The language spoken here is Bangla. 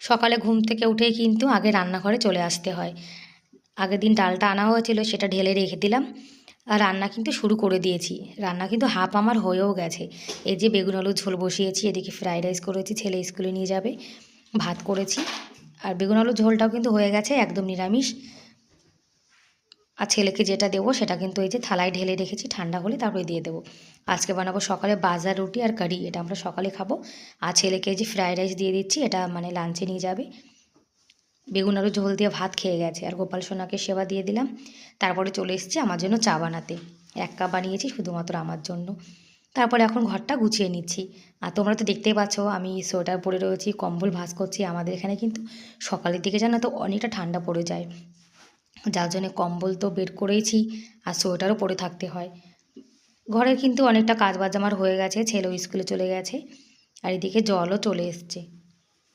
সকালে ঘুম থেকে উঠেই কিন্তু আগে রান্নাঘরে চলে আসতে হয়। আগের দিন ডালটা আনা হয়েছিল, সেটা ঢেলে রেখে দিলাম। আর রান্না কিন্তু শুরু করে দিয়েছি। রান্না কিন্তু হাফ আমার হয়েও গেছে। এই যে বেগুন আলুর ঝোল বসিয়েছি, এদিকে ফ্রাইড রাইস করেছি, ছেলে স্কুলে নিয়ে যাবে, ভাত করেছি। আর বেগুন আলুর ঝোলটাও কিন্তু হয়ে গেছে, একদম নিরামিষ। আর ছেলেকে যেটা দেবো সেটা কিন্তু এই যে থালায় ঢেলে রেখেছি, ঠান্ডা হলে তারপরে দিয়ে দেবো। আজকে বানাবো সকালে বাজার রুটি আর কারি, এটা আমরা সকালে খাবো। আর ছেলেকে এই যে ফ্রাইড রাইস দিয়ে দিচ্ছি, এটা মানে লাঞ্চে নিয়ে যাবে। বেগুন আলু ঝোল দিয়ে ভাত খেয়ে গেছে। আর গোপাল সোনাকে সেবা দিয়ে দিলাম। তারপরে চলে এসেছি আমার জন্য চা বানাতে। 1 কাপ বানিয়েছি শুধুমাত্র আমার জন্য। তারপরে এখন ঘরটা গুছিয়ে নিচ্ছি। আর তোমরা তো দেখতেই পাচ্ছ আমি সোয়েটার পরে রয়েছি, কম্বল ভাঁজ করছি। আমাদের এখানে কিন্তু সকালের দিকে জানো তো অনেকটা ঠান্ডা পড়ে যায়, যার জন্যে কম্বল তো বের করেইছি, আর সোয়েটারও পরে থাকতে হয়। ঘরের কিন্তু অনেকটা কাজ বাজ আমার হয়ে গেছে, ছেলেও স্কুলে চলে গেছে। আর এদিকে জলও চলে এসছে।